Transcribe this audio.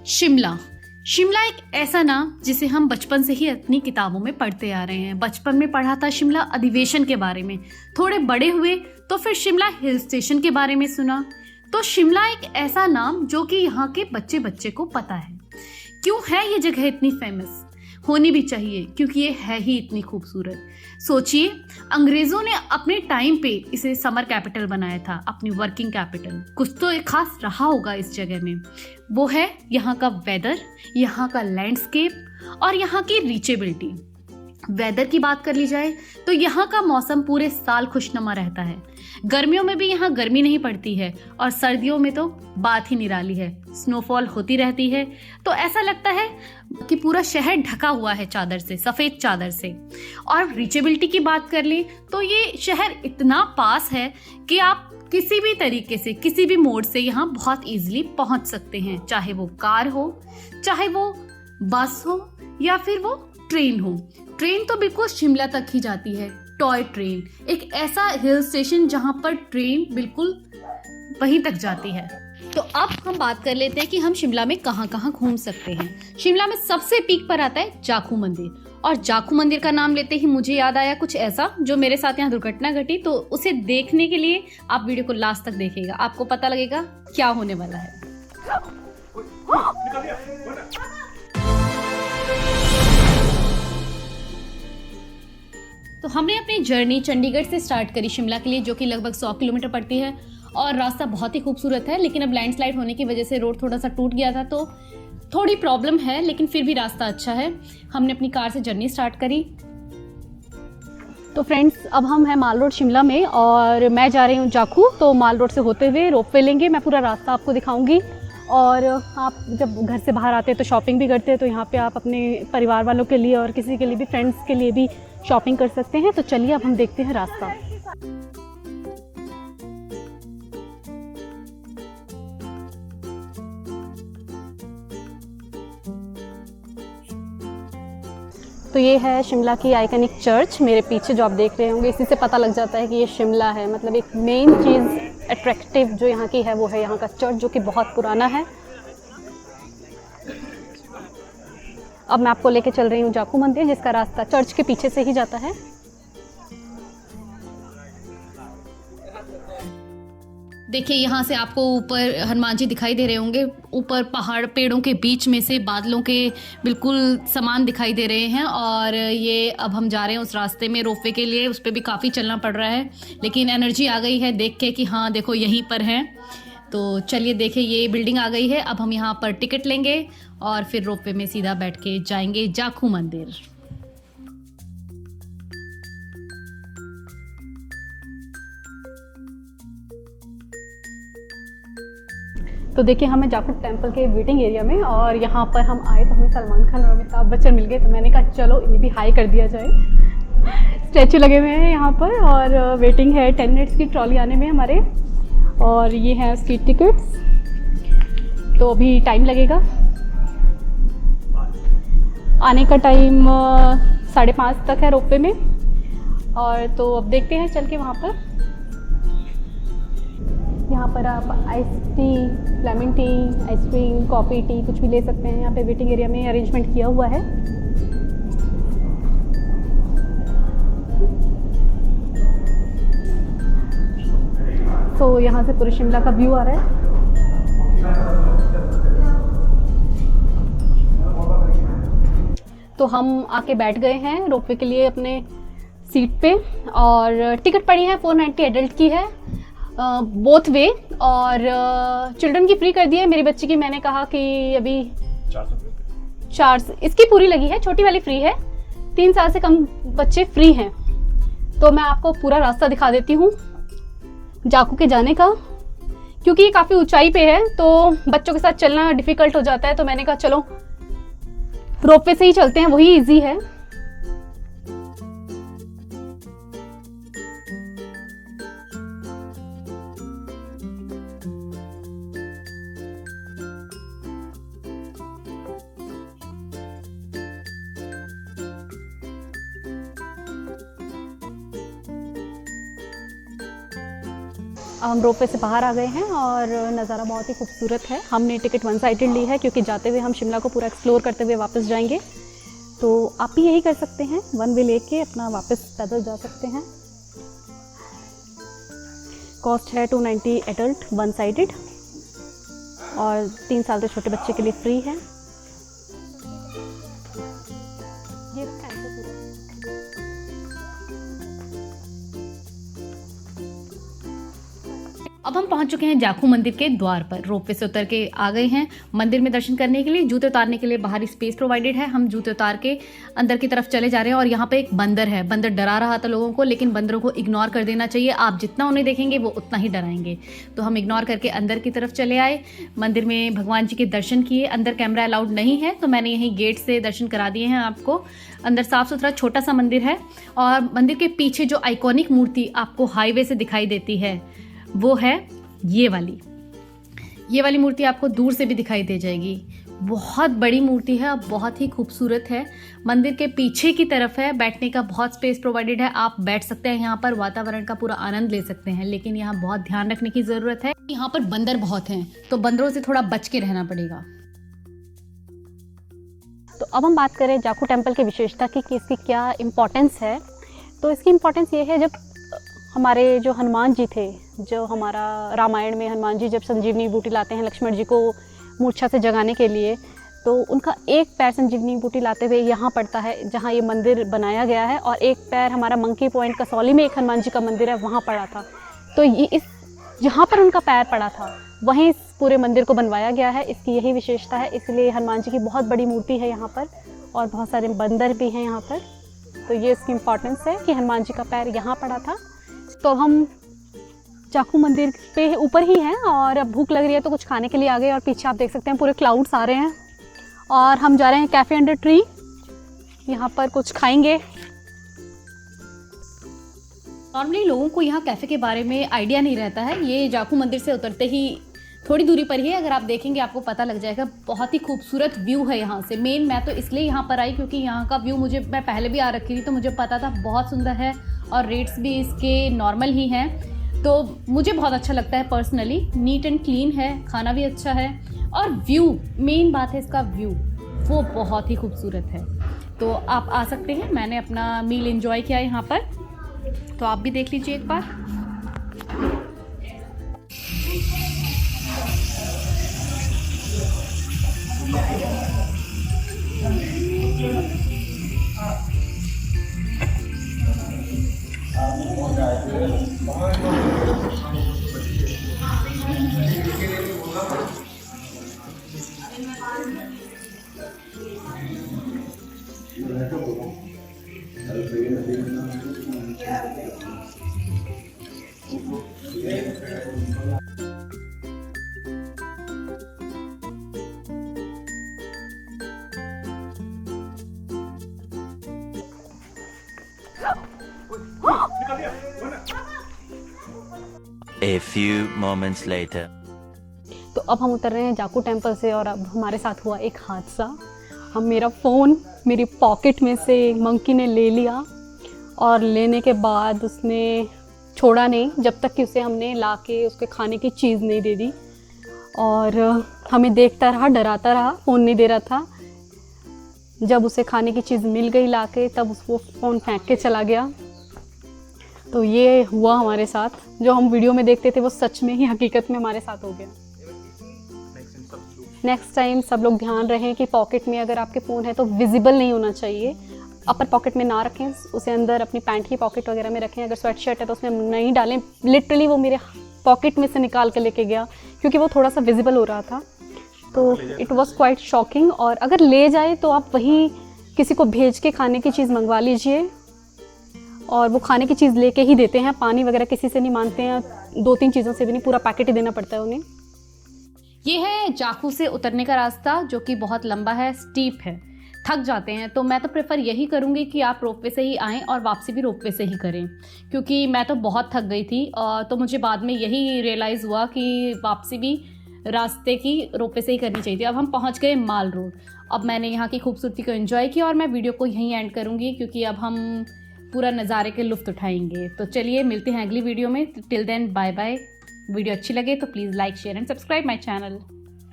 शिमला। शिमला एक ऐसा नाम जिसे हम बचपन से ही अपनी किताबों में पढ़ते आ रहे हैं। बचपन में पढ़ा था शिमला अधिवेशन के बारे में, थोड़े बड़े हुए तो फिर शिमला हिल स्टेशन के बारे में सुना। तो शिमला एक ऐसा नाम जो कि यहाँ के बच्चे बच्चे को पता है। क्यों है ये जगह इतनी फेमस? होनी भी चाहिए क्योंकि ये है ही इतनी खूबसूरत। सोचिए, अंग्रेजों ने अपने टाइम पे इसे समर कैपिटल बनाया था, अपनी वर्किंग कैपिटल। कुछ तो एक खास रहा होगा इस जगह में। वो है यहाँ का वेदर, यहाँ का लैंडस्केप और यहाँ की रीचेबिलिटी। वेदर की बात कर ली जाए तो यहाँ का मौसम पूरे साल खुशनुमा रहता है। गर्मियों में भी यहाँ गर्मी नहीं पड़ती है और सर्दियों में तो बात ही निराली है। स्नोफॉल होती रहती है तो ऐसा लगता है कि पूरा शहर ढका हुआ है चादर से, सफेद चादर से। और रीचेबिलिटी की बात कर लें तो ये शहर इतना पास है कि आप किसी भी तरीके से, किसी भी मोड से यहाँ बहुत इजीली पहुंच सकते हैं। चाहे वो कार हो, चाहे वो बस हो या फिर वो ट्रेन हो। ट्रेन तो बिल्कुल शिमला तक ही जाती है, टॉय ट्रेन, एक ऐसा हिल स्टेशन जहां पर ट्रेन बिल्कुल वहीं तक जाती है। तो अब हम बात कर लेते हैं कि हम शिमला में कहां कहां घूम सकते हैं। शिमला में सबसे पीक पर आता है जाखू मंदिर, और जाखू मंदिर का नाम लेते ही मुझे याद आया कुछ ऐसा जो मेरे साथ यहाँ दुर्घटना घटी। तो उसे देखने के लिए आप वीडियो को लास्ट तक देखिएगा, आपको पता लगेगा क्या होने वाला है। तो हमने अपनी जर्नी चंडीगढ़ से स्टार्ट करी शिमला के लिए, जो कि लगभग 100 किलोमीटर पड़ती है और रास्ता बहुत ही खूबसूरत है। लेकिन अब लैंडस्लाइड होने की वजह से रोड थोड़ा सा टूट गया था तो थोड़ी प्रॉब्लम है, लेकिन फिर भी रास्ता अच्छा है। हमने अपनी कार से जर्नी स्टार्ट करी। तो फ्रेंड्स, अब हम हैं माल रोड शिमला में और मैं जा रही हूँ जाखू। तो माल रोड से होते हुए रोपवे लेंगे, मैं पूरा रास्ता आपको दिखाऊंगी। और आप जब घर से बाहर आते हैं तो शॉपिंग भी करते हैं, तो यहाँ पे आप अपने परिवार वालों के लिए और किसी के लिए भी, फ्रेंड्स के लिए भी शॉपिंग कर सकते हैं। तो चलिए अब हम देखते हैं रास्ता। तो ये है शिमला की आइकनिक चर्च। मेरे पीछे जो आप देख रहे होंगे, इसी से पता लग जाता है कि ये शिमला है। मतलब एक मेन चीज़ अट्रैक्टिव जो यहाँ की है वो है यहाँ का चर्च, जो कि बहुत पुराना है। अब मैं आपको लेके चल रही हूँ जाखू मंदिर, जिसका रास्ता चर्च के पीछे से ही जाता है। देखिए, यहाँ से आपको ऊपर हनुमान जी दिखाई दे रहे होंगे। ऊपर पहाड़, पेड़ों के बीच में से बादलों के बिल्कुल समान दिखाई दे रहे हैं। और ये अब हम जा रहे हैं उस रास्ते में रोपवे के लिए। उस पर भी काफ़ी चलना पड़ रहा है, लेकिन एनर्जी आ गई है देख के कि हाँ देखो यहीं पर हैं। तो चलिए देखिए, ये बिल्डिंग आ गई है। अब हम यहाँ पर टिकट लेंगे और फिर रोपवे में सीधा बैठ के जाएंगे जाखू मंदिर। तो देखिए, हमें जाखू टेम्पल के वेटिंग एरिया में, और यहाँ पर हम आए तो हमें सलमान खान और अमिताभ बच्चन मिल गए। तो मैंने कहा चलो इन्हें भी हाई कर दिया जाए। स्टैचू लगे हुए हैं यहाँ पर और वेटिंग है 10 मिनट्स की ट्रॉली आने में हमारे। और ये है उसकी टिकट्स, तो अभी टाइम लगेगा। आने का टाइम 5:30 तक है रोपवे में। और तो अब देखते हैं चल के वहाँ पर। यहाँ पर आप ice tea, lemon tea, ice cream, coffee, T कुछ भी ले सकते हैं। यहाँ पे वेटिंग एरिया में अरेंजमेंट किया हुआ है। तो यहाँ से पूरे शिमला का व्यू आ रहा है। तो हम आके बैठ गए हैं रोपवे के लिए अपने सीट पे। और टिकट पड़ी है 490, एडल्ट की है बोथ वे। और चिल्ड्रन की फ्री कर दी है। मेरी बच्ची की मैंने कहा कि अभी 400 इसकी पूरी लगी है, छोटी वाली फ्री है। 3 साल से कम बच्चे फ्री हैं। तो मैं आपको पूरा रास्ता दिखा देती हूँ जाखू के जाने का, क्योंकि ये काफ़ी ऊंचाई पे है तो बच्चों के साथ चलना डिफ़िकल्ट हो जाता है। तो मैंने कहा चलो रोपवे से ही चलते हैं, वही इजी है। हम रोपवे से बाहर आ गए हैं और नज़ारा बहुत ही खूबसूरत है। हमने टिकट वन साइडेड ली है क्योंकि जाते हुए हम शिमला को पूरा एक्सप्लोर करते हुए वापस जाएंगे, तो आप भी यही कर सकते हैं, वन वे लेके अपना वापस पैदल जा सकते हैं। कॉस्ट है 290 एडल्ट वन साइडेड और 3 साल से छोटे बच्चे के लिए फ्री है। अब हम पहुंच चुके हैं जाखू मंदिर के द्वार पर। रोपवे से उतर के आ गए हैं मंदिर में दर्शन करने के लिए। जूते उतारने के लिए बाहरी स्पेस प्रोवाइडेड है। हम जूते उतार के अंदर की तरफ चले जा रहे हैं और यहाँ पे एक बंदर है। बंदर डरा रहा था लोगों को, लेकिन बंदरों को इग्नोर कर देना चाहिए। आप जितना उन्हें देखेंगे वो उतना ही डराएंगे। तो हम इग्नोर करके अंदर की तरफ चले आए। मंदिर में भगवान जी के दर्शन किए। अंदर कैमरा अलाउड नहीं है, तो मैंने यहीं गेट से दर्शन करा दिए हैं आपको। अंदर साफ सुथरा छोटा सा मंदिर है और मंदिर के पीछे जो आइकॉनिक मूर्ति आपको हाईवे से दिखाई देती है वो है ये वाली मूर्ति। आपको दूर से भी दिखाई दे जाएगी। बहुत बड़ी मूर्ति है और बहुत ही खूबसूरत है। मंदिर के पीछे की तरफ है, बैठने का बहुत स्पेस प्रोवाइडेड है। आप बैठ सकते हैं यहाँ पर, वातावरण का पूरा आनंद ले सकते हैं। लेकिन यहाँ बहुत ध्यान रखने की ज़रूरत है, यहाँ पर बंदर बहुत हैं, तो बंदरों से थोड़ा बच के रहना पड़ेगा। तो अब हम बात करें जाखू टेम्पल की विशेषता की कि इसकी क्या इम्पोर्टेंस है। तो इसकी इम्पोर्टेंस ये है, जब हमारे जो हनुमान जी थे, जो हमारा रामायण में हनुमान जी जब संजीवनी बूटी लाते हैं लक्ष्मण जी को मूर्छा से जगाने के लिए, तो उनका एक पैर संजीवनी बूटी लाते हुए यहाँ पड़ता है जहाँ ये मंदिर बनाया गया है, और एक पैर हमारा मंकी पॉइंट कसौली में एक हनुमान जी का मंदिर है वहाँ पड़ा था। तो ये इस जहाँ पर उनका पैर पड़ा था वहीं इस पूरे मंदिर को बनवाया गया है। इसकी यही विशेषता है, इसलिए हनुमान जी की बहुत बड़ी मूर्ति है यहाँ पर और बहुत सारे बंदर भी हैं यहाँ पर। तो ये इसकी इम्पोर्टेंस है कि हनुमान जी का पैर यहाँ पड़ा था। तो हम जाखू मंदिर पे ऊपर ही हैं और अब भूख लग रही है तो कुछ खाने के लिए आ गए, और पीछे आप देख सकते हैं पूरे क्लाउड्स आ रहे हैं और हम जा रहे हैं कैफ़े अंडर ट्री, यहाँ पर कुछ खाएंगे। नॉर्मली लोगों को यहाँ कैफ़े के बारे में आइडिया नहीं रहता है। ये जाखू मंदिर से उतरते ही थोड़ी दूरी पर ही है, अगर आप देखेंगे आपको पता लग जाएगा। बहुत ही खूबसूरत व्यू है यहाँ से। मेन मैं तो इसलिए यहाँ पर आई क्योंकि यहाँ का व्यू मैं पहले भी आ रखी थी तो मुझे पता था बहुत सुंदर है और रेट्स भी इसके नॉर्मल ही हैं, तो मुझे बहुत अच्छा लगता है पर्सनली। नीट एंड क्लीन है, खाना भी अच्छा है और व्यू, मेन बात है इसका व्यू, वो बहुत ही खूबसूरत है। तो आप आ सकते हैं। मैंने अपना मील एंजॉय किया यहाँ पर, तो आप भी देख लीजिए एक बार। A few moments later. तो अब हम उतर रहे हैं जाखू टेम्पल से और अब हमारे साथ हुआ एक हादसा। मेरा फ़ोन मेरी पॉकेट में से मंकी ने ले लिया और लेने के बाद उसने छोड़ा नहीं जब तक कि उसे हमने ला के उसके खाने की चीज़ नहीं दे दी, और हमें देखता रहा, डराता रहा, फ़ोन नहीं दे रहा था। जब उसे खाने की चीज़ मिल गई ला के, तब वो फ़ोन फेंक के चला गया। तो ये हुआ हमारे साथ, जो हम वीडियो में देखते थे वो सच में ही हकीकत में हमारे साथ हो गया। नेक्स्ट टाइम सब लोग ध्यान रखें कि पॉकेट में अगर आपके फ़ोन है तो विजिबल नहीं होना चाहिए। अपर पॉकेट में ना रखें, उसे अंदर अपनी पैंट की पॉकेट वगैरह में रखें। अगर स्वेट शर्ट है तो उसमें नहीं डालें। लिटरली वो मेरे पॉकेट में से निकाल के लेके गया क्योंकि वो थोड़ा सा विजिबल हो रहा था। तो इट वॉज क्वाइट शॉकिंग। और अगर ले जाए तो आप वहीं किसी को भेज के खाने की चीज़ मंगवा लीजिए, और वो खाने की चीज़ लेके ही देते हैं। पानी वगैरह किसी से नहीं मांगते हैं, 2-3 चीज़ों से भी नहीं, पूरा पैकेट ही देना पड़ता है उन्हें। ये है जाखू से उतरने का रास्ता, जो कि बहुत लंबा है, स्टीप है, थक जाते हैं। तो मैं तो प्रेफर यही करूँगी कि आप रोपवे से ही आएँ और वापसी भी रोपवे से ही करें, क्योंकि मैं तो बहुत थक गई थी। तो मुझे बाद में यही रियलाइज़ हुआ कि वापसी भी रास्ते की रोपवे से ही करनी चाहिए थी। अब हम पहुँच गए माल रोड। अब मैंने यहाँ की खूबसूरती को एंजॉय किया और मैं वीडियो को यहीं एंड करूँगी, क्योंकि अब हम पूरा नज़ारे के लुत्फ़ उठाएंगे। तो चलिए मिलते हैं अगली वीडियो में। Till then bye bye. Video अच्छी लगे तो please like share and subscribe my channel.